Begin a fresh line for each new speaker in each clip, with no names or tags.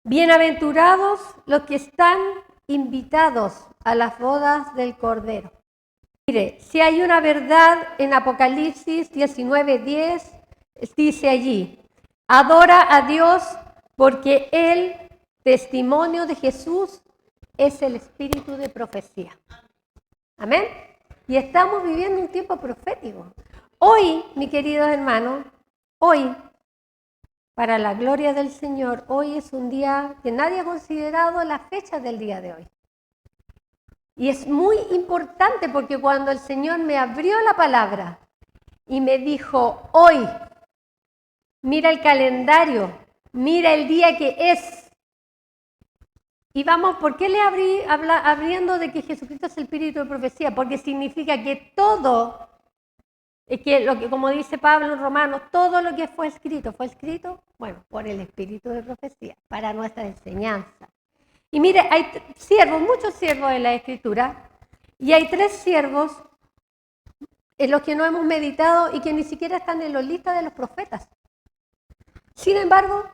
Bienaventurados los que están invitados a las bodas del Cordero. Mire, si hay una verdad en Apocalipsis 19:10, dice allí, adora a Dios porque el testimonio de Jesús es el espíritu de profecía. Amén. Y estamos viviendo un tiempo profético. Hoy, mis queridos hermanos, hoy, para la gloria del Señor, hoy es un día que nadie ha considerado la fecha del día de hoy. Y es muy importante porque cuando el Señor me abrió la palabra y me dijo, hoy, mira el calendario, mira el día que es. Y vamos, ¿por qué le abriendo de que Jesucristo es el espíritu de profecía? Porque significa que todo, como dice Pablo en Romanos, todo lo que fue escrito, bueno, por el espíritu de profecía, para nuestra enseñanza. Y mire, hay siervos, muchos siervos en la Escritura, y hay 3 siervos en los que no hemos meditado y que ni siquiera están en la lista de los profetas. Sin embargo,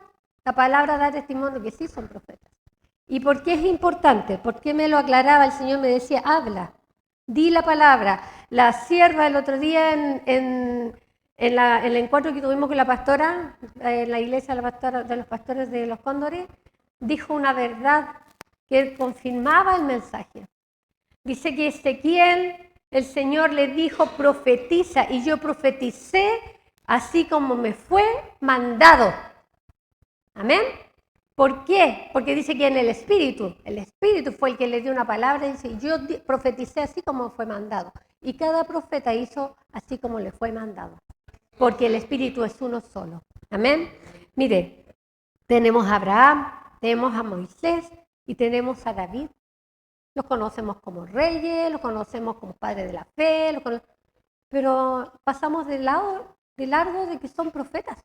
la palabra da testimonio que sí son profetas. ¿Y por qué es importante? ¿Por qué me lo aclaraba? El Señor me decía, habla, di la palabra. La sierva el otro día en el encuentro que tuvimos con la pastora, en la iglesia de los pastores de los Cóndores, dijo una verdad que confirmaba el mensaje. Dice que Ezequiel, el Señor le dijo, profetiza, y yo profeticé así como me fue mandado. Amén. ¿Por qué? Porque dice que en el Espíritu fue el que le dio una palabra y dice, yo profeticé así como fue mandado. Y cada profeta hizo así como le fue mandado. Porque el Espíritu es uno solo. Amén. Mire, tenemos a Abraham, tenemos a Moisés y tenemos a David. Los conocemos como reyes, los conocemos como padres de la fe, pero pasamos de largo de que son profetas.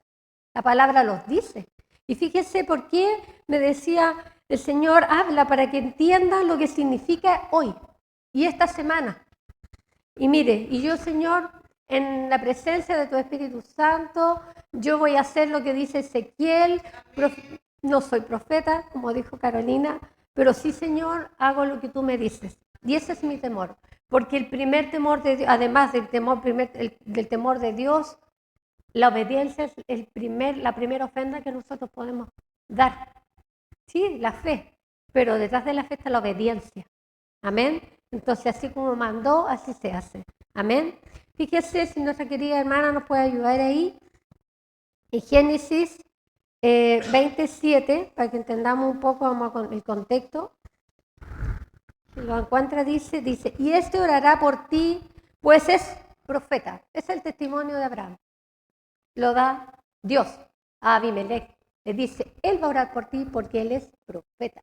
La palabra los dice. Y fíjese por qué me decía el Señor, habla para que entiendan lo que significa hoy y esta semana. Y mire, y yo, Señor, en la presencia de tu Espíritu Santo, yo voy a hacer lo que dice Ezequiel. No soy profeta, como dijo Carolina, pero sí, Señor, hago lo que tú me dices. Y ese es mi temor. Porque el primer temor de Dios, además del temor de Dios, la obediencia es la primera ofrenda que nosotros podemos dar. Sí, la fe, pero detrás de la fe está la obediencia. Amén. Entonces, así como mandó, así se hace. Amén. Fíjese si nuestra querida hermana nos puede ayudar ahí. En Génesis 27, para que entendamos un poco vamos con el contexto. Si lo encuentra, dice, y este orará por ti, pues es profeta. Es el testimonio de Abraham. Lo da Dios a Abimelech. Le dice, él va a orar por ti porque él es profeta.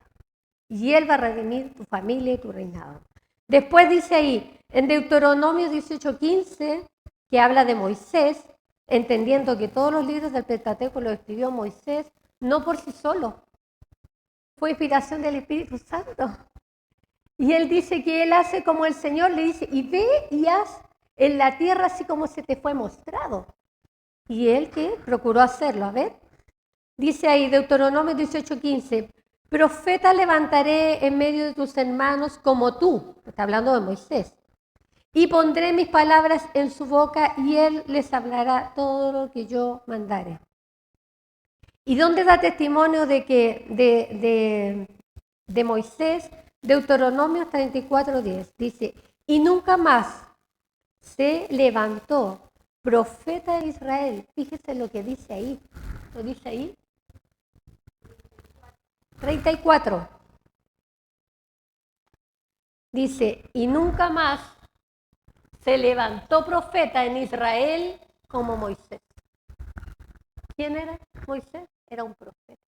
Y él va a redimir tu familia y tu reinado. Después dice ahí, en Deuteronomio 18:15, que habla de Moisés, entendiendo que todos los libros del Pentateuco los escribió Moisés, no por sí solo. Fue inspiración del Espíritu Santo. Y él dice que él hace como el Señor le dice, y ve y haz en la tierra así como se te fue mostrado. Y él que procuró hacerlo, a ver. Dice ahí Deuteronomio 18:15, profeta levantaré en medio de tus hermanos como tú, está hablando de Moisés, y pondré mis palabras en su boca y él les hablará todo lo que yo mandare. ¿Y dónde da testimonio de que de Moisés? Deuteronomio 34:10 dice, y nunca más se levantó profeta de Israel. Fíjese lo que dice ahí. ¿Lo dice ahí? 34. Dice, y nunca más se levantó profeta en Israel como Moisés. ¿Quién era Moisés? Era un profeta.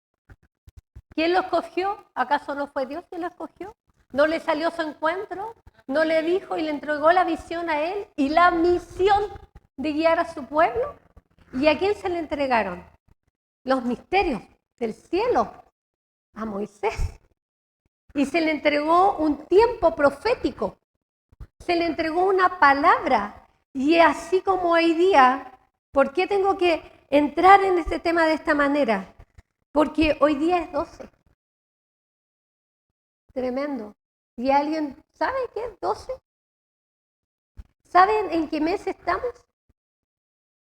¿Quién lo escogió? ¿Acaso no fue Dios quien lo escogió? ¿No le salió su encuentro? ¿No le dijo y le entregó la visión a él y la misión de guiar a su pueblo? ¿Y a quién se le entregaron? Los misterios del cielo, a Moisés. Y se le entregó un tiempo profético. Se le entregó una palabra. Y así como hoy día, ¿por qué tengo que entrar en este tema de esta manera? Porque hoy día es 12. Tremendo. ¿Y alguien sabe qué es 12? ¿Saben en qué mes estamos?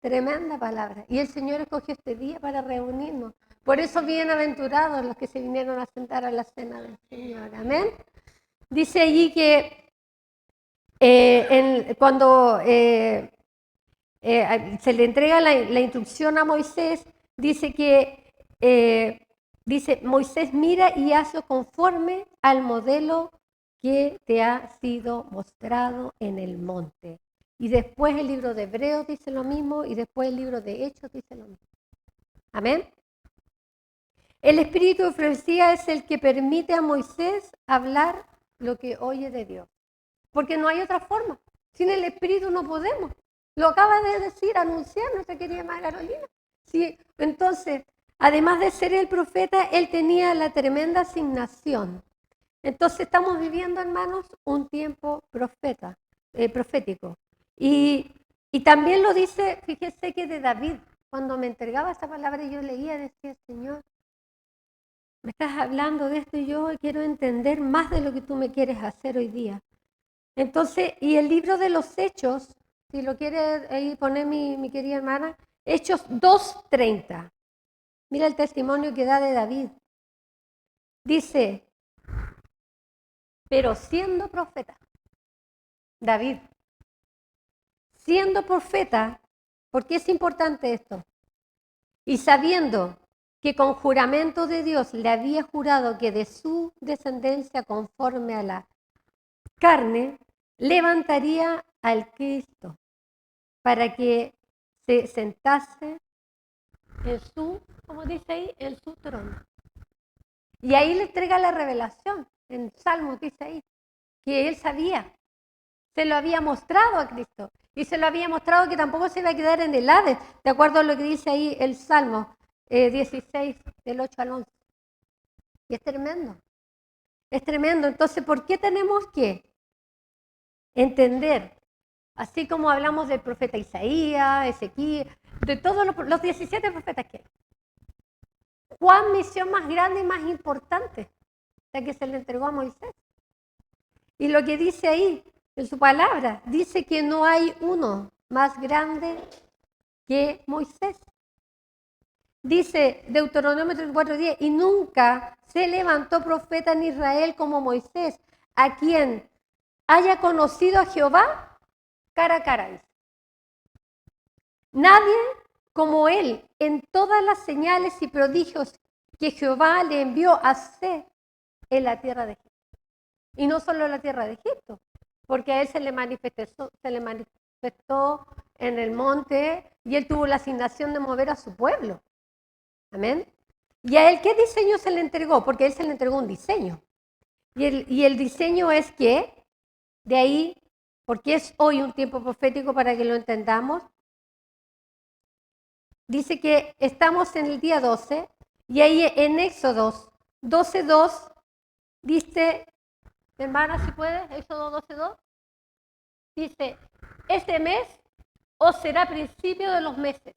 Tremenda palabra. Y el Señor escogió este día para reunirnos. Por eso bienaventurados los que se vinieron a sentar a la cena del Señor. Amén. Dice allí que cuando se le entrega la instrucción a Moisés, dice que Moisés mira y hazlo conforme al modelo que te ha sido mostrado en el monte. Y después el libro de Hebreos dice lo mismo, y después el libro de Hechos dice lo mismo. Amén. El espíritu de profecía es el que permite a Moisés hablar lo que oye de Dios. Porque no hay otra forma. Sin el espíritu no podemos. Lo acaba de decir, anunciar nuestra querida hermana Carolina. Sí, entonces, además de ser el profeta, él tenía la tremenda asignación. Entonces estamos viviendo, hermanos, un tiempo profético. Y también lo dice, fíjese que de David, cuando me entregaba esta palabra yo leía, decía, Señor, me estás hablando de esto y yo quiero entender más de lo que tú me quieres hacer hoy día. Entonces, y el libro de los Hechos, si lo quiere ahí poner mi querida hermana, Hechos 2:30. Mira el testimonio que da de David. Dice, pero siendo profeta, David, siendo profeta, ¿por qué es importante esto? Y sabiendo que con juramento de Dios le había jurado que de su descendencia conforme a la carne, levantaría al Cristo para que se sentase en su, como dice ahí, en su trono. Y ahí le entrega la revelación, en Salmos dice ahí, que él sabía, se lo había mostrado a Cristo, y se lo había mostrado que tampoco se iba a quedar en el Hades, de acuerdo a lo que dice ahí el Salmo 16, del 8 al 11. Y es tremendo, es tremendo. Entonces, ¿por qué tenemos que entender? Así como hablamos del profeta Isaías, Ezequiel, de todos los 17 profetas que hay. ¿Cuál misión más grande y más importante la que se le entregó a Moisés? Y lo que dice ahí, en su palabra, dice que no hay uno más grande que Moisés. Dice Deuteronomio 34:10, y nunca se levantó profeta en Israel como Moisés, a quien haya conocido a Jehová cara a cara. Nadie como él en todas las señales y prodigios que Jehová le envió a hacer en la tierra de Egipto. Y no solo en la tierra de Egipto, porque a él se le manifestó en el monte y él tuvo la asignación de mover a su pueblo. Amén. ¿Y a él qué diseño se le entregó? Porque a él se le entregó un diseño. Y el diseño es que, de ahí, porque es hoy un tiempo profético para que lo entendamos, dice que estamos en el día 12, y ahí en Éxodo 12:2, dice, hermana, si puedes, Éxodo 12:2, dice, este mes os será principio de los meses.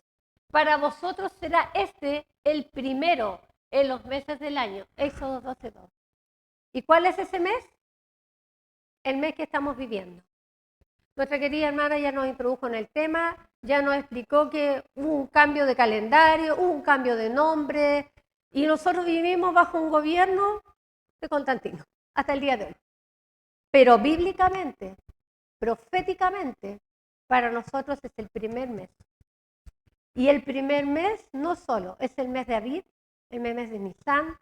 Para vosotros será este el primero en los meses del año. Éxodo 12:2. ¿Y cuál es ese mes? El mes que estamos viviendo. Nuestra querida hermana ya nos introdujo en el tema, ya nos explicó que hubo un cambio de calendario, hubo un cambio de nombre, y nosotros vivimos bajo un gobierno de Constantino, hasta el día de hoy. Pero bíblicamente, proféticamente, para nosotros es el primer mes. Y el primer mes no solo, es el mes de Abib, el mes de Nisan,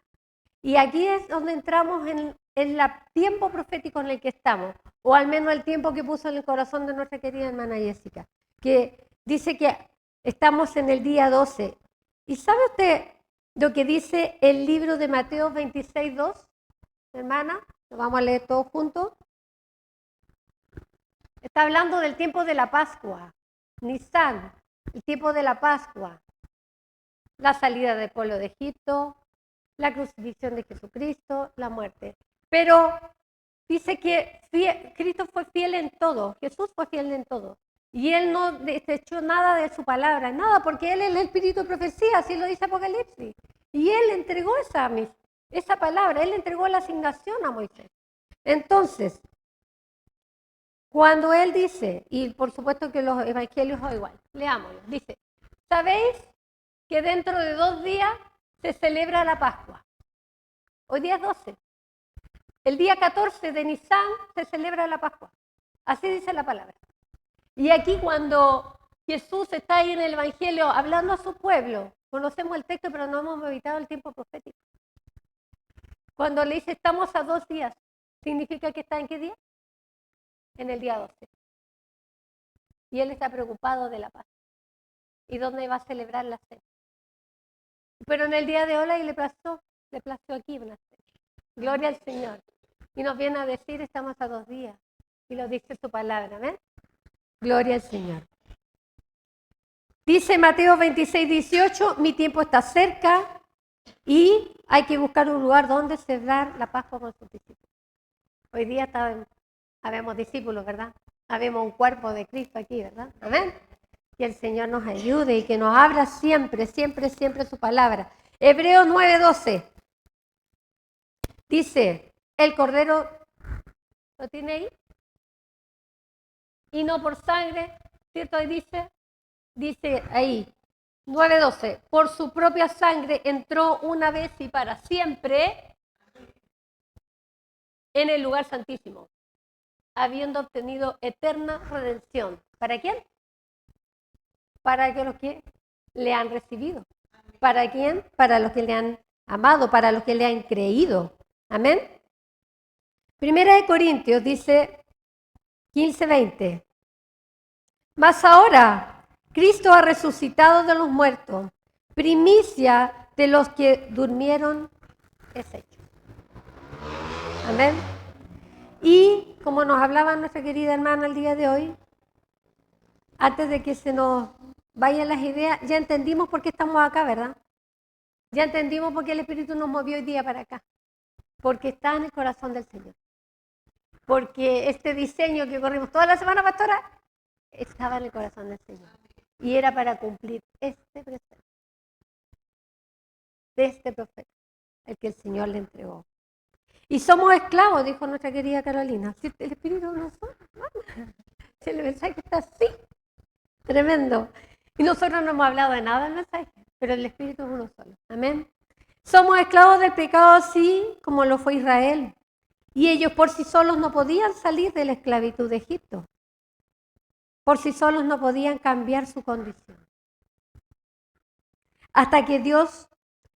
y aquí es donde entramos en el tiempo profético en el que estamos, o al menos el tiempo que puso en el corazón de nuestra querida hermana Jessica, que dice que estamos en el día 12. ¿Y sabe usted lo que dice el libro de Mateo 26:2? Hermana, lo vamos a leer todos juntos. Está hablando del tiempo de la Pascua, Nisan, el tiempo de la Pascua, la salida del pueblo de Egipto, la crucifixión de Jesucristo, la muerte. Pero dice que Cristo fue fiel en todo, Jesús fue fiel en todo. Y Él no desechó nada de su palabra, nada, porque Él es el espíritu de profecía, así lo dice Apocalipsis. Y Él entregó esa palabra, él le entregó la asignación a Moisés. Entonces, cuando él dice, y por supuesto que los evangelios son igual, leámoslo, dice, ¿sabéis que dentro de 2 días se celebra la Pascua? Hoy día es 12. El día 14 de Nisan se celebra la Pascua. Así dice la palabra. Y aquí cuando Jesús está ahí en el Evangelio hablando a su pueblo, conocemos el texto pero no hemos evitado el tiempo profético. Cuando le dice estamos a 2 días, ¿significa que está en qué día? En el día 12. Y él está preocupado de la paz. ¿Y dónde va a celebrar la cena? Pero en el día de hoy le plazó aquí una cena. Gloria al Señor. Y nos viene a decir estamos a 2 días. Y lo dice su palabra, ¿ven? Gloria al Señor. Dice Mateo 26, 18, mi tiempo está cerca y hay que buscar un lugar donde celebrar la Pascua con sus discípulos. Hoy día habemos discípulos, ¿verdad? Habemos un cuerpo de Cristo aquí, ¿verdad? ¿Amén? Que el Señor nos ayude y que nos abra siempre, siempre, siempre su palabra. Hebreos 9, 12. Dice, el Cordero, ¿lo tiene ahí? Y no por sangre, ¿cierto? Ahí dice ahí, 9:12, por su propia sangre entró una vez y para siempre en el lugar santísimo, habiendo obtenido eterna redención. ¿Para quién? Para los que le han recibido. ¿Para quién? Para los que le han amado, para los que le han creído. Amén. Primera de Corintios dice 15:20. Mas ahora Cristo ha resucitado de los muertos, primicia de los que durmieron es hecho. Amén. Y como nos hablaba nuestra querida hermana el día de hoy, antes de que se nos vayan las ideas, ya entendimos por qué estamos acá, ¿verdad? Ya entendimos por qué el Espíritu nos movió hoy día para acá. Porque está en el corazón del Señor. Porque este diseño que corrimos toda la semana, pastora, estaba en el corazón del Señor. Y era para cumplir este precepto de este profeta, el que el Señor le entregó. Y somos esclavos, dijo nuestra querida Carolina. Si el Espíritu no somos, si el mensaje está así, tremendo. Y nosotros no hemos hablado de nada del mensaje, pero el Espíritu es uno solo. Amén. Somos esclavos del pecado así como lo fue Israel. Y ellos por sí solos no podían salir de la esclavitud de Egipto. Por sí solos no podían cambiar su condición. Hasta que Dios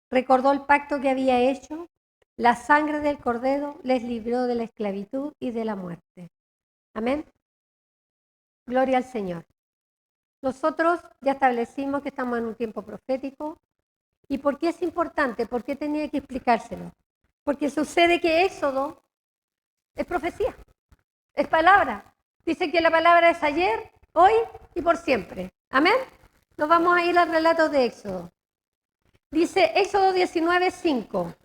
recordó el pacto que había hecho, la sangre del Cordero les libró de la esclavitud y de la muerte. Amén. Gloria al Señor. Nosotros ya establecimos que estamos en un tiempo profético. ¿Y por qué es importante? ¿Por qué tenía que explicárselo? Porque sucede que Éxodo es profecía, es palabra. Dice que la palabra es ayer, hoy y por siempre. Amén. Nos vamos a ir al relato de Éxodo. Dice Éxodo 19:5.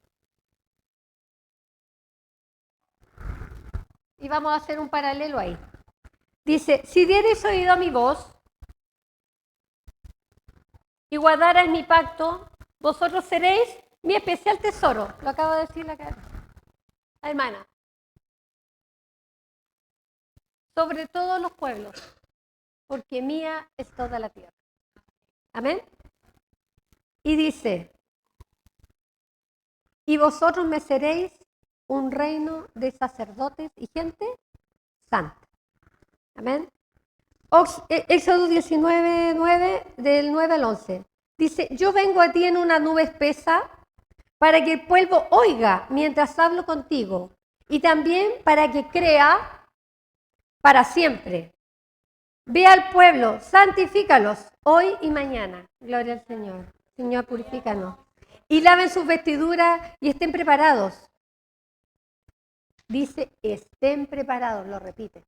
Y vamos a hacer un paralelo ahí. Dice, si diereis oído a mi voz y guardarais mi pacto, vosotros seréis mi especial tesoro. Lo acabo de decir la hermana. Sobre todos los pueblos, porque mía es toda la tierra. Amén. Y dice, y vosotros me seréis un reino de sacerdotes y gente santa. Amén. Éxodo 19:9, del 9 al 11. Dice, yo vengo a ti en una nube espesa para que el pueblo oiga mientras hablo contigo y también para que crea para siempre. Ve al pueblo, santifícalos hoy y mañana. Gloria al Señor. Señor, purifícanos. Y laven sus vestiduras y estén preparados. Dice, estén preparados, lo repite.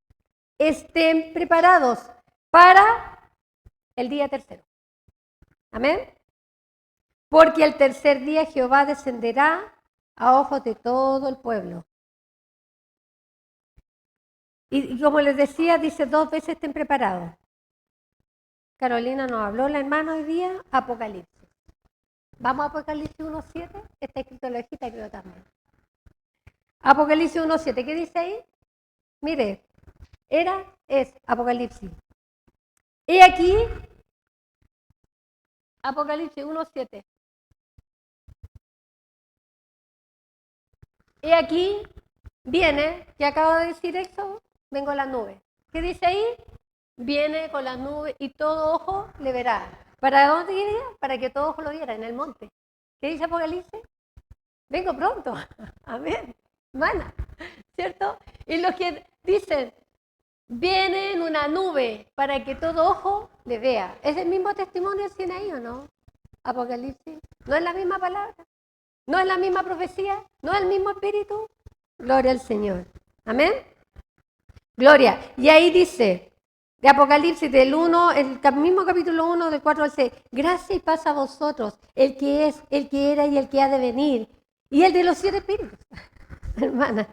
Estén preparados para el día tercero. Amén. Porque el tercer día Jehová descenderá a ojos de todo el pueblo. Y como les decía, dice 2 veces estén preparados. Carolina nos habló, la hermana, hoy día, Apocalipsis. Vamos a Apocalipsis 1.7, está escrito en la hojita, creo también. Apocalipsis 1.7, ¿qué dice ahí? Mire, es Apocalipsis. He aquí, Apocalipsis 1.7. He aquí, viene, que acaba de decir Éxodo, vengo a la nube. ¿Qué dice ahí? Viene con las nubes y todo ojo le verá. ¿Para dónde iría? Para que todo ojo lo viera, en el monte. ¿Qué dice Apocalipsis? Vengo pronto. Amén. Mana, ¿cierto? Y los que dicen, viene en una nube para que todo ojo le vea. ¿Es el mismo testimonio del Sinaí o no? Apocalipsis. ¿No es la misma palabra? ¿No es la misma profecía? ¿No es el mismo espíritu? Gloria al Señor. Amén. Gloria. Y ahí dice, de Apocalipsis del 1, el mismo capítulo 1, del 4 al 6, gracia y paz a vosotros, el que es, el que era y el que ha de venir, y el de los 7 espíritus, hermana,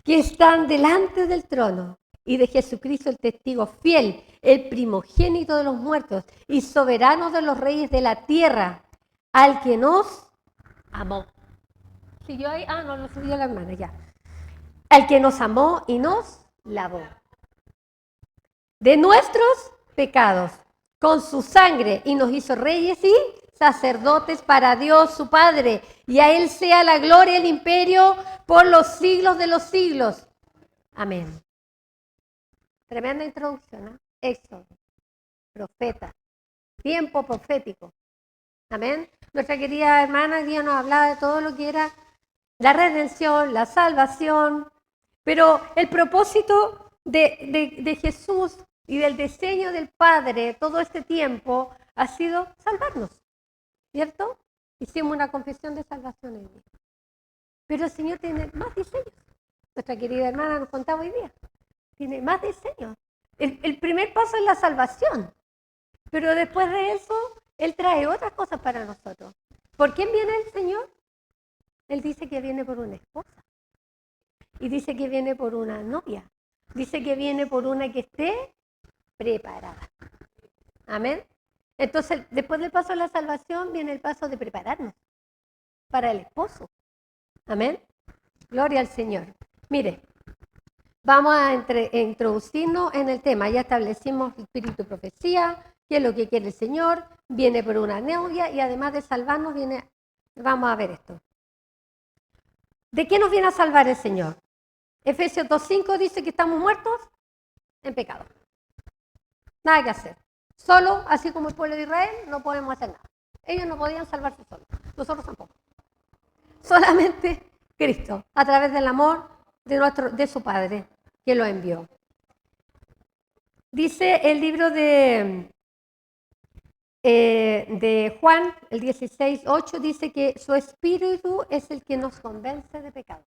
que están delante del trono, y de Jesucristo el testigo fiel, el primogénito de los muertos, y soberano de los reyes de la tierra, al que nos amó. ¿Siguió ahí? No lo subió la hermana, ya. Al que nos amó y nos lavó de nuestros pecados con su sangre y nos hizo reyes y sacerdotes para Dios su Padre, y a Él sea la gloria y el imperio por los siglos de los siglos. Amén. Tremenda introducción, ¿eh? Éxodo, profeta, tiempo profético. Amén. Nuestra querida hermana hoy día nos hablaba de todo lo que era la redención, la salvación, pero el propósito de Jesús y del diseño del Padre todo este tiempo ha sido salvarnos, ¿cierto? Hicimos una confesión de salvación hoy día. Pero el Señor tiene más diseños. Nuestra querida hermana nos contaba hoy día. Tiene más diseños. El primer paso es la salvación, pero después de eso, Él trae otras cosas para nosotros. ¿Por quién viene el Señor? Él dice que viene por una esposa. Y dice que viene por una novia. Dice que viene por una que esté preparada. Amén. Entonces, después del paso de la salvación, viene el paso de prepararnos para el esposo. Amén. Gloria al Señor. Mire, vamos a introducirnos en el tema. Ya establecimos el espíritu de profecía, qué es lo que quiere el Señor, viene por una novia y además de salvarnos, vamos a ver esto. ¿De qué nos viene a salvar el Señor? Efesios 2.5 dice que estamos muertos en pecado. Nada que hacer. Solo, así como el pueblo de Israel, no podemos hacer nada. Ellos no podían salvarse solos. Nosotros tampoco. Solamente Cristo, a través del amor de su Padre, que lo envió. Dice el libro de Juan, el 16.8, dice que su espíritu es el que nos convence de pecado.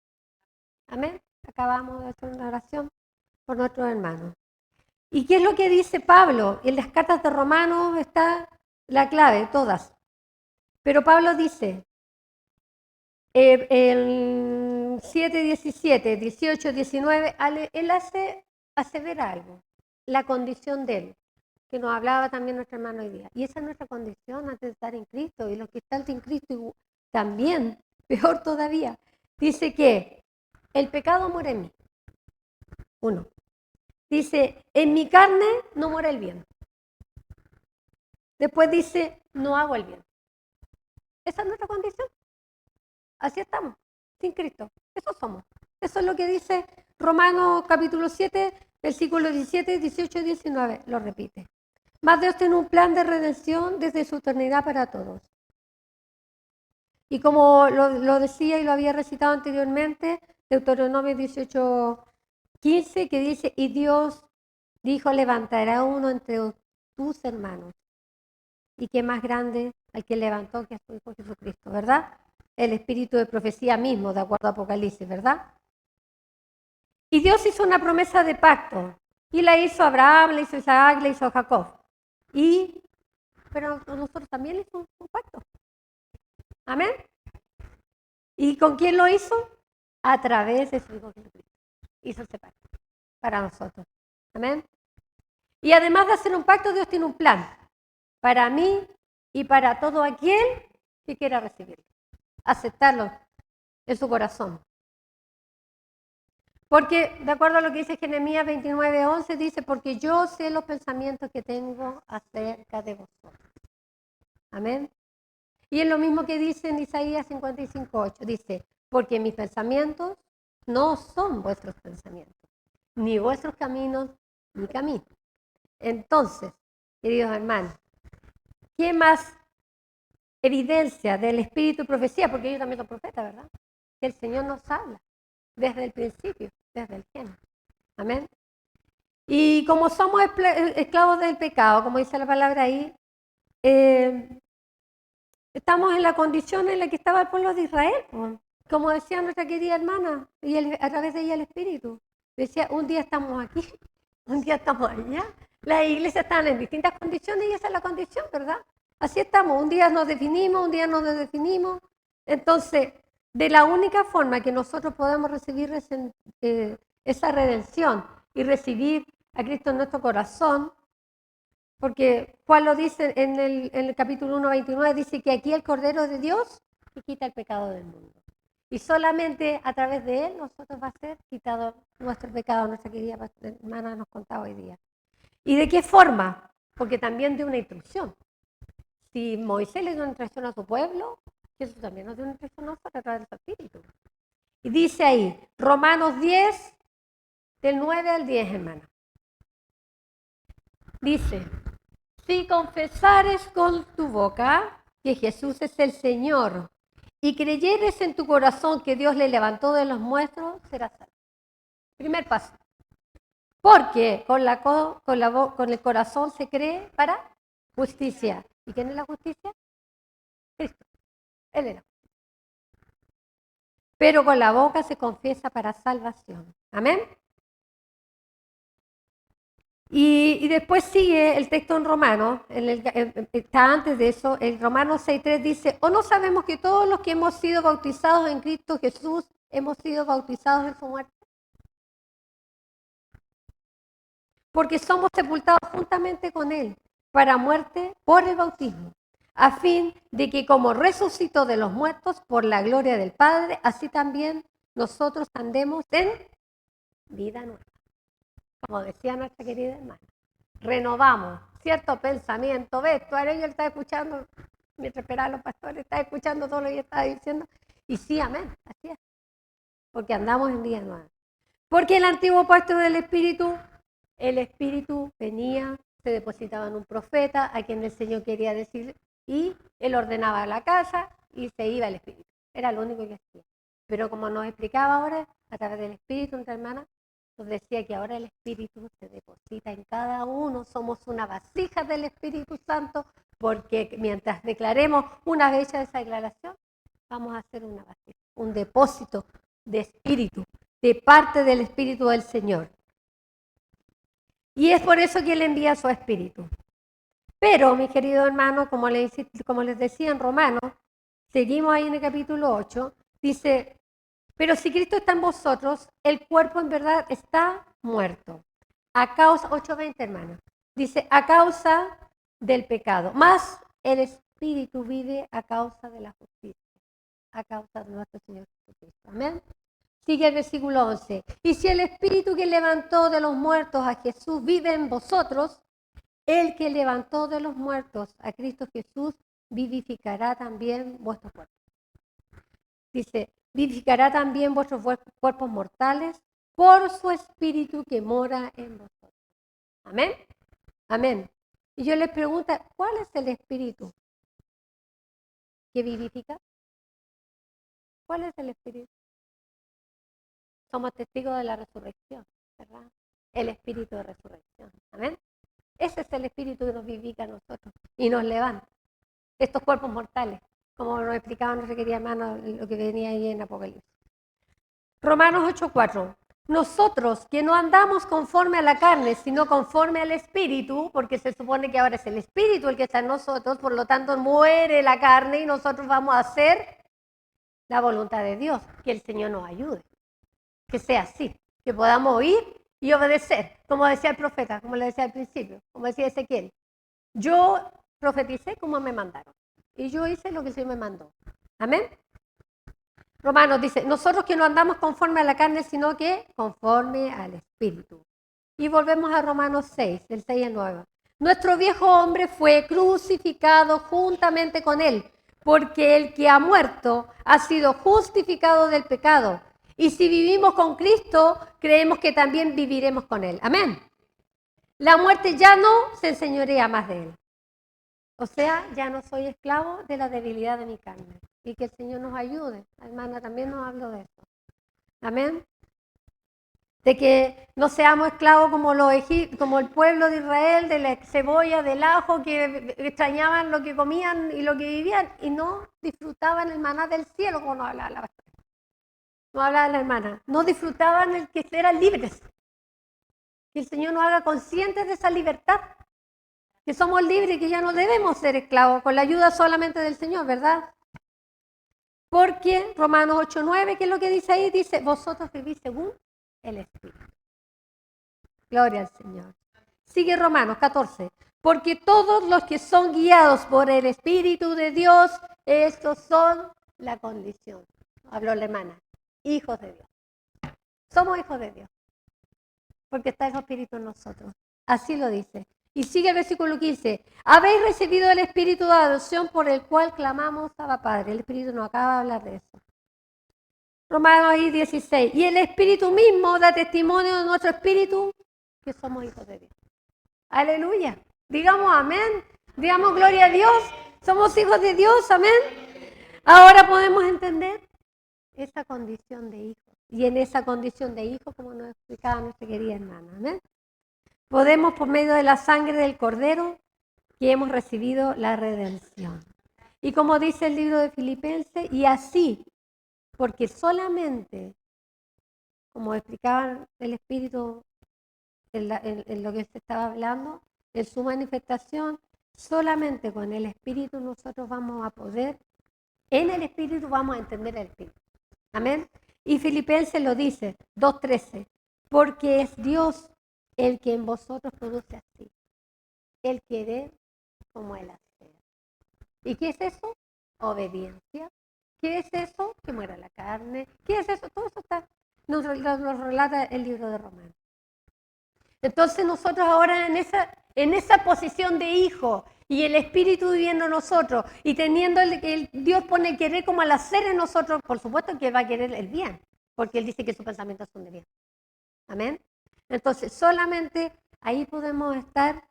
Amén. Acabamos de hacer una oración por nuestros hermanos. ¿Y qué es lo que dice Pablo? En las cartas de Romanos está la clave, todas. Pero Pablo dice, el 7:17, 18, 19, él hace ver algo, la condición de él, que nos hablaba también nuestro hermano hoy día. Y esa es nuestra condición antes de estar en Cristo, y los que están en Cristo también, peor todavía. Dice que el pecado muere en mí. 1. Dice, en mi carne no muere el bien. Después dice, no hago el bien. Esa es nuestra condición. Así estamos, sin Cristo. Eso somos. Eso es lo que dice Romanos capítulo 7, versículos 17, 18 y 19. Lo repite. Mas Dios tiene un plan de redención desde su eternidad para todos. Y como lo decía y lo había recitado anteriormente, Deuteronomio 18:15, que dice, y Dios dijo, levantará uno entre tus hermanos. Y qué más grande al que levantó que a su Hijo Jesucristo, ¿verdad? El espíritu de profecía mismo, de acuerdo a Apocalipsis, ¿verdad? Y Dios hizo una promesa de pacto. Y la hizo Abraham, la hizo Isaac, la hizo Jacob. Pero nosotros también hicimos un pacto. ¿Amén? ¿Y con quién lo hizo? A través de su Hijo Jesucristo. Hizo ese pacto para nosotros. ¿Amén? Y además de hacer un pacto, Dios tiene un plan para mí y para todo aquel que quiera recibirlo, aceptarlo en su corazón. Porque, de acuerdo a lo que dice Jeremías 29:11, dice, porque yo sé los pensamientos que tengo acerca de vosotros. Amén. Y es lo mismo que dice en Isaías 55:8, dice, porque mis pensamientos no son vuestros pensamientos, ni vuestros caminos, mi camino. Entonces, queridos hermanos, ¿qué más evidencia del espíritu de profecía? Porque yo también soy profeta, ¿verdad? Que el Señor nos habla desde el principio, desde el génesis. Amén. Y como somos esclavos del pecado, como dice la palabra ahí, estamos en la condición en la que estaba el pueblo de Israel, pues. Como decía nuestra querida hermana, y a través de ella el Espíritu. Decía, un día estamos aquí, un día estamos allá. Las iglesias están en distintas condiciones y esa es la condición, ¿verdad? Así estamos, un día nos definimos, un día no nos definimos. Entonces, de la única forma que nosotros podemos recibir esa redención y recibir a Cristo en nuestro corazón, porque Juan lo dice en el capítulo 1:29, dice que aquí el Cordero de Dios que quita el pecado del mundo. Y solamente a través de Él nosotros va a ser quitado nuestro pecado, nuestra querida hermana nos contaba hoy día. ¿Y de qué forma? Porque también de una instrucción. Si Moisés le dio una instrucción a su pueblo, Jesús también nos dio una instrucción a nosotros a través de su Espíritu. Y dice ahí, Romanos 10, del 9 al 10, hermana. Dice, si confesares con tu boca que Jesús es el Señor y creyeres en tu corazón que Dios le levantó de los muertos, serás salvo. Primer paso. Porque con el corazón se cree para justicia. ¿Y quién es la justicia? Cristo. Él era. Pero con la boca se confiesa para salvación. Amén. Y después sigue el texto en Romanos, está antes de eso, en Romanos 6:3 dice, ¿o no sabemos que todos los que hemos sido bautizados en Cristo Jesús hemos sido bautizados en su muerte? Porque somos sepultados juntamente con Él para muerte por el bautismo, a fin de que como resucitó de los muertos por la gloria del Padre, así también nosotros andemos en vida nueva. Como decía nuestra querida hermana, renovamos cierto pensamiento. ¿Ves? Tú ahora yo estaba escuchando, mientras esperaban los pastores, estaba escuchando todo lo que estaba diciendo. Y sí, amén, así es. Porque andamos en vida nueva. Porque el antiguo pacto del Espíritu, el Espíritu venía, se depositaba en un profeta, a quien el Señor quería decir, y él ordenaba la casa y se iba el Espíritu. Era lo único que hacía. Pero como nos explicaba ahora, a través del Espíritu, nuestra hermana, nos decía que ahora el Espíritu se deposita en cada uno, somos una vasija del Espíritu Santo, porque mientras declaremos, una vez hecha esa declaración, vamos a hacer una vasija, un depósito de Espíritu, de parte del Espíritu del Señor. Y es por eso que Él envía su Espíritu. Pero, mis queridos hermanos, como les decía en Romanos, seguimos ahí en el capítulo 8, dice, pero si Cristo está en vosotros, el cuerpo en verdad está muerto. A causa, 8:20 hermanos, dice, a causa del pecado. Más el Espíritu vive a causa de la justicia, a causa de nuestro Señor Jesucristo. Amén. Sigue el versículo 11. Y si el Espíritu que levantó de los muertos a Jesús vive en vosotros, el que levantó de los muertos a Cristo Jesús vivificará también vuestros cuerpos. Dice, vivificará también vuestros cuerpos mortales por su Espíritu que mora en vosotros. Amén. Amén. Y yo les pregunto, ¿cuál es el Espíritu que vivifica? ¿Cuál es el Espíritu? Somos testigos de la resurrección, ¿verdad? El Espíritu de resurrección. Amén. Ese es el Espíritu que nos vivifica a nosotros y nos levanta. Estos cuerpos mortales, como nos explicaba nuestra querida hermana, lo que venía ahí en Apocalipsis. Romanos 8:4. Nosotros que no andamos conforme a la carne, sino conforme al Espíritu, porque se supone que ahora es el Espíritu el que está en nosotros, por lo tanto muere la carne y nosotros vamos a hacer la voluntad de Dios, que el Señor nos ayude, que sea así, que podamos oír y obedecer, como decía el profeta, como le decía al principio, como decía Ezequiel. Yo profeticé como me mandaron. y yo hice lo que el Señor me mandó. Amén. Romanos dice, nosotros que no andamos conforme a la carne, sino que conforme al Espíritu. Y volvemos a Romanos 6, del 6 al 9. Nuestro viejo hombre fue crucificado juntamente con él, porque el que ha muerto ha sido justificado del pecado. Y si vivimos con Cristo, creemos que también viviremos con él. Amén. La muerte ya no se enseñorea más de él. O sea, ya no soy esclavo de la debilidad de mi carne. Y que el Señor nos ayude. Hermana, también nos hablo de eso. Amén. De que no seamos esclavos como el pueblo de Israel, de la cebolla, del ajo, que extrañaban lo que comían y lo que vivían y no disfrutaban el maná del cielo, como nos hablaba la pastora. No hablaba la hermana. No disfrutaban el que eran libres. Que el Señor nos haga conscientes de esa libertad. Que somos libres y que ya no debemos ser esclavos, con la ayuda solamente del Señor, ¿verdad? Porque Romanos 8:9, ¿qué es lo que dice ahí? Dice, vosotros vivís según el Espíritu. Gloria al Señor. Sigue Romanos 14. Porque todos los que son guiados por el Espíritu de Dios, estos son la condición. Habló la hermana. Hijos de Dios. Somos hijos de Dios. Porque está el Espíritu en nosotros. Así lo dice. Y sigue el versículo 15. Habéis recibido el Espíritu de adopción por el cual clamamos a Padre. El Espíritu nos acaba de hablar de eso. Romanos 16. Y el Espíritu mismo da testimonio de nuestro Espíritu que somos hijos de Dios. Aleluya. Digamos amén. Digamos gloria a Dios. Somos hijos de Dios. Amén. Ahora podemos entender esa condición de hijo. Y en esa condición de hijo, como nos explicaba nuestra querida hermana. Amén. Podemos, por medio de la sangre del Cordero, que hemos recibido la redención. Y como dice el libro de Filipenses, y así, porque solamente, como explicaban el Espíritu en lo que se estaba hablando, en su manifestación, solamente con el Espíritu nosotros vamos a poder, en el Espíritu vamos a entender el Espíritu. Amén. Y Filipenses lo dice, 2:13, porque es Dios el que en vosotros produce así, el querer como el hacer. ¿Y qué es eso? Obediencia. ¿Qué es eso? Que muera la carne. ¿Qué es eso? Todo eso nos relata el libro de Romanos. Entonces nosotros ahora en esa posición de hijo y el Espíritu viviendo en nosotros y teniendo Dios pone el querer como el hacer en nosotros, por supuesto que va a querer el bien, porque Él dice que sus pensamientos son de bien. Amén. Entonces solamente ahí podemos estar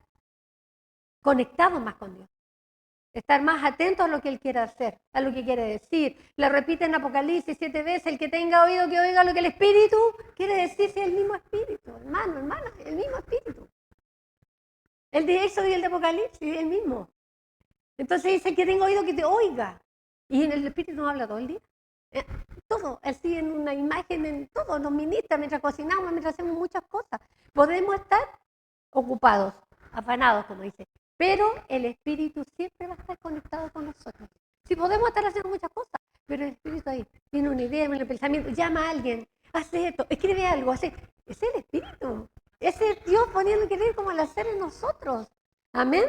conectados más con Dios. Estar más atentos a lo que Él quiere hacer, a lo que quiere decir. Le repite en Apocalipsis 7 veces, el que tenga oído que oiga lo que el Espíritu quiere decir, si es el mismo Espíritu, hermana, el mismo Espíritu. El de Éxodo y el de Apocalipsis es el mismo. Entonces dice, el que tenga oído que te oiga. Y en el Espíritu nos habla todo el día. Todo, así en una imagen, en todo, nos ministra mientras cocinamos, mientras hacemos muchas cosas. Podemos estar ocupados, afanados, como dice. Pero el Espíritu siempre va a estar conectado con nosotros. Sí, podemos estar haciendo muchas cosas, pero el Espíritu ahí tiene una idea, un pensamiento, llama a alguien, hace esto, escribe algo, hace. Es el Espíritu. Ese es Dios poniendo querer como al hacer en nosotros. Amén.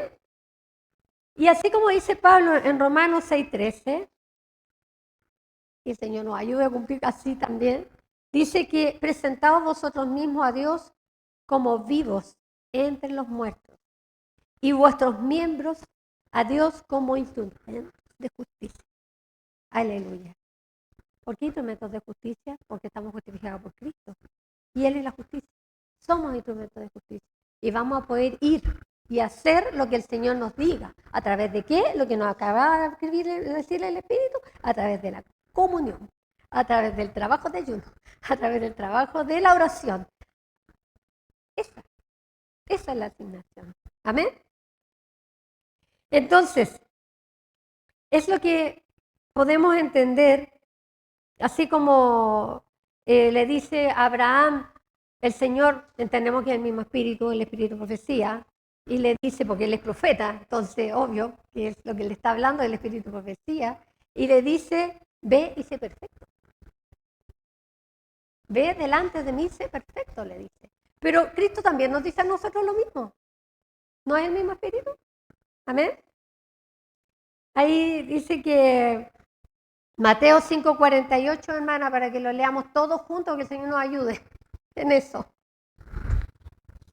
Y así como dice Pablo en Romanos 6:13, y el Señor nos ayude a cumplir así también, dice que presentaos vosotros mismos a Dios como vivos entre los muertos y vuestros miembros a Dios como instrumentos de justicia. Aleluya. ¿Por qué instrumentos de justicia? Porque estamos justificados por Cristo. Y Él es la justicia. Somos instrumentos de justicia. Y vamos a poder ir y hacer lo que el Señor nos diga. ¿A través de qué? Lo que nos acaba de decir el Espíritu. A través de la comunión. A través del trabajo de ayuno. A través del trabajo de la oración. Esa es la asignación. Amén. Entonces, es lo que podemos entender, así como le dice a Abraham, el Señor, entendemos que es el mismo espíritu, el espíritu de profecía, y le dice, porque él es profeta, entonces obvio que es lo que le está hablando del espíritu de profecía, y le dice, ve y sé perfecto. Ve delante de mí, sé perfecto, le dice. Pero Cristo también nos dice a nosotros lo mismo. ¿No es el mismo espíritu? Amén. Ahí dice que Mateo 5:48, hermana, para que lo leamos todos juntos, que el Señor nos ayude en eso.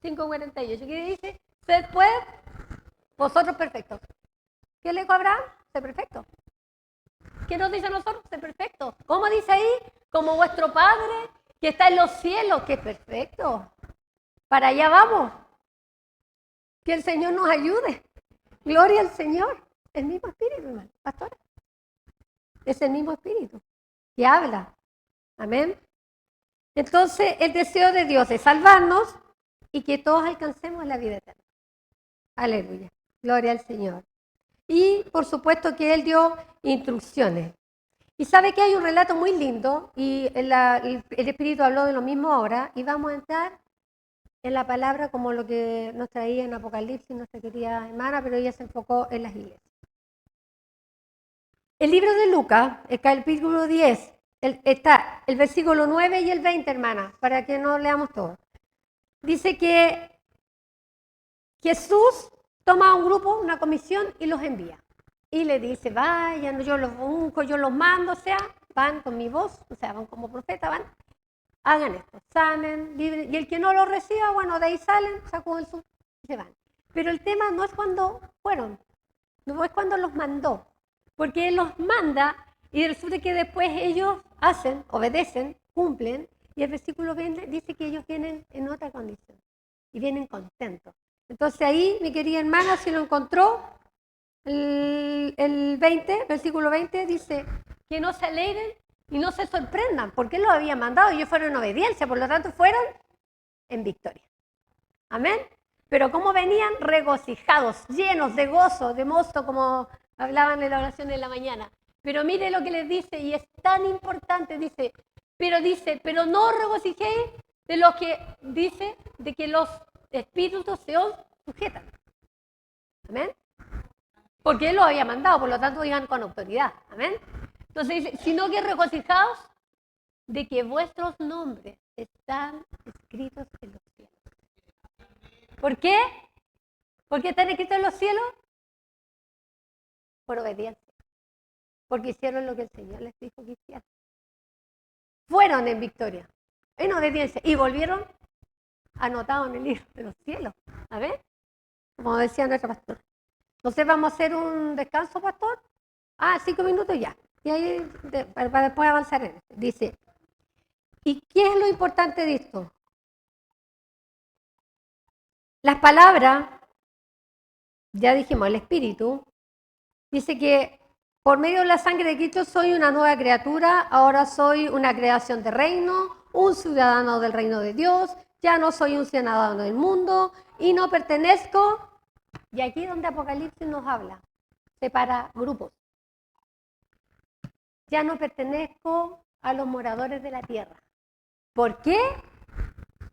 5:48, ¿qué dice? Sed pues vosotros perfectos. ¿Qué le dijo Abraham? Sé perfecto. ¿Qué nos dice a nosotros? Sé perfecto. ¿Cómo dice ahí? Como vuestro Padre que está en los cielos, que es perfecto. Para allá vamos. Que el Señor nos ayude. Gloria al Señor. El mismo Espíritu, hermano, pastora. Es el mismo Espíritu que habla. Amén. Entonces, el deseo de Dios es salvarnos y que todos alcancemos la vida eterna. Aleluya. Gloria al Señor. Y, por supuesto, que Él dio instrucciones. Y sabe que hay un relato muy lindo, y el Espíritu habló de lo mismo ahora, y vamos a entrar en la palabra como lo que nos traía en Apocalipsis nuestra querida hermana, pero ella se enfocó en las iglesias. El libro de Lucas, el capítulo 10, está el versículo 9 y el 20, hermana, para que no leamos todo. Dice que Jesús toma a un grupo, una comisión, y los envía. Y le dice, vayan, yo los unjo, yo los mando, o sea, van con mi voz, o sea, van como profeta, van, hagan esto, sanen, libren, y el que no lo reciba, bueno, de ahí salen, sacuden su y se van. Pero el tema no es cuando fueron, no es cuando los mandó, porque Él los manda y resulta que después ellos hacen, obedecen, cumplen, y el versículo 20 dice que ellos vienen en otra condición y vienen contentos. Entonces ahí, mi querida hermana, si lo encontró, el 20, versículo 20, dice que no se alegren y no se sorprendan, porque Él los había mandado y ellos fueron en obediencia, por lo tanto fueron en victoria. Amén. Pero como venían regocijados, llenos de gozo, de mozo, como hablaban en la oración de la mañana. Pero mire lo que les dice, y es tan importante, dice, pero no os regocijéis de lo que dice, de que los espíritus se os sujetan. Amén. Porque Él los había mandado, por lo tanto iban con autoridad. Amén. Entonces dice, sino que regocijaos de que vuestros nombres están escritos en los cielos. ¿Por qué? ¿Por qué están escritos en los cielos? Por obediencia. Porque hicieron lo que el Señor les dijo que hicieran. Fueron en victoria, en obediencia, y volvieron anotados en el libro de los cielos. A ver, como decía nuestro pastor. Entonces vamos a hacer un descanso, pastor. 5 minutos ya. Y ahí, para después avanzar en esto. Dice, ¿y qué es lo importante de esto? Las palabras, ya dijimos, el Espíritu, dice que por medio de la sangre de Cristo soy una nueva criatura, ahora soy una creación de reino, un ciudadano del reino de Dios, ya no soy un ciudadano del mundo y no pertenezco. Y aquí donde Apocalipsis nos habla, separa grupos. Ya no pertenezco a los moradores de la tierra. ¿Por qué?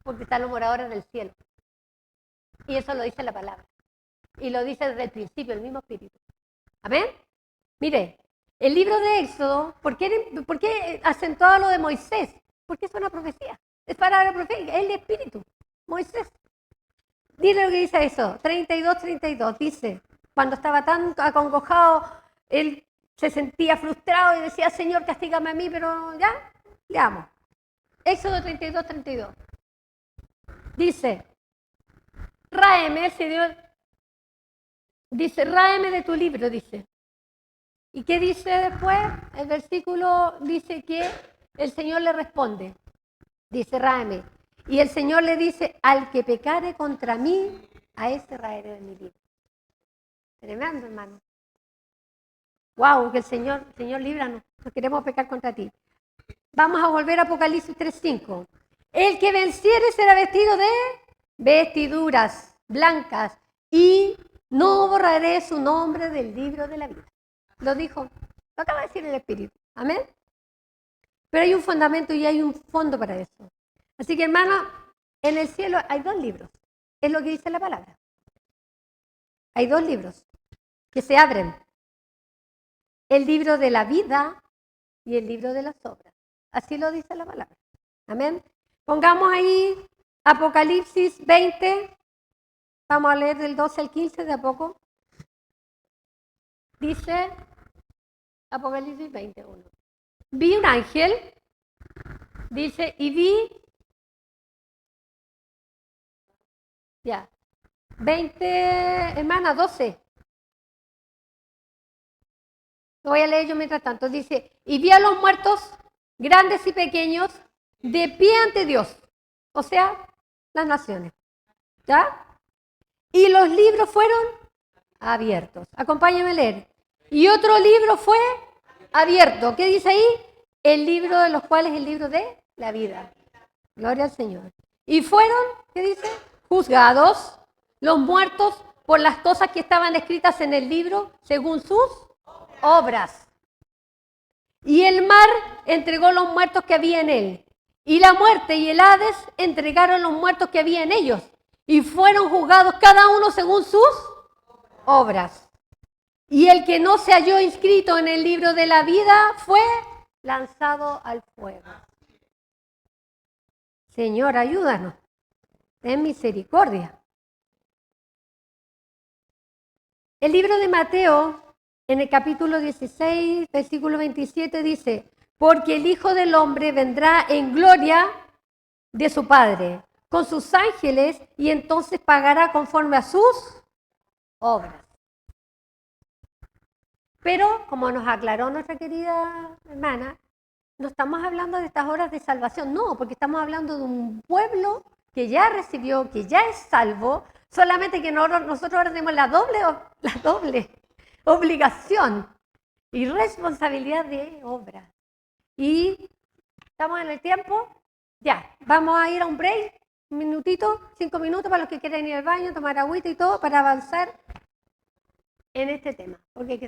Porque están los moradores del cielo. Y eso lo dice la palabra. Y lo dice desde el principio, el mismo Espíritu. ¿Amén? Mire, el libro de Éxodo, ¿por qué acentuaba lo de Moisés? Porque es una profecía. Es palabra profética, es el Espíritu. Moisés. Dile lo que dice eso. 32, dice, cuando estaba tan acongojado, él se sentía frustrado y decía, Señor, castígame a mí, pero ya, le amo. Éxodo 32. Dice, ráeme, Señor. Dice, ráeme de tu libro, dice. ¿Y qué dice después? El versículo dice que el Señor le responde. Dice, ráeme. Y el Señor le dice, al que pecare contra mí, a ese raeré de mi libro. Tremendo, hermano. Wow, que el Señor líbranos. No queremos pecar contra ti. Vamos a volver a Apocalipsis 3:5. El que venciere será vestido de vestiduras blancas y no borraré su nombre del libro de la vida. Lo dijo, lo acaba de decir el Espíritu. Amén. Pero hay un fundamento y hay un fondo para eso. Así que, hermano, en el cielo hay 2 libros. Es lo que dice la palabra. Hay 2 libros que se abren. El libro de la vida y el libro de las obras. Así lo dice la palabra. Amén. Pongamos ahí Apocalipsis 20. Vamos a leer del 12 al 15 de a poco. Dice Apocalipsis 21. Vi un ángel, dice, y vi, 20, hermana, 12. Lo voy a leer yo mientras tanto. Dice, y vi a los muertos, grandes y pequeños, de pie ante Dios. O sea, las naciones. ¿Ya? Y los libros fueron abiertos. Acompáñame a leer. Y otro libro fue abierto. ¿Qué dice ahí? El libro de los cuales es el libro de la vida. Gloria al Señor. Y fueron, ¿qué dice? Juzgados los muertos por las cosas que estaban escritas en el libro según sus obras. Y el mar entregó los muertos que había en él. Y la muerte y el Hades entregaron los muertos que había en ellos. Y fueron juzgados cada uno según sus obras. Y el que no se halló inscrito en el libro de la vida fue lanzado al fuego. Señor, ayúdanos. Ten misericordia. El libro de Mateo, en el capítulo 16, versículo 27, dice, porque el Hijo del Hombre vendrá en gloria de su Padre, con sus ángeles, y entonces pagará conforme a sus obras. Pero, como nos aclaró nuestra querida hermana, no estamos hablando de estas horas de salvación, no, porque estamos hablando de un pueblo que ya recibió, que ya es salvo, solamente que nosotros ahora tenemos la doble obligación y responsabilidad de obra. Y estamos en el tiempo, ya, vamos a ir a un break, un minutito, 5 minutos para los que quieran ir al baño, tomar agüita y todo, para avanzar en este tema. Porque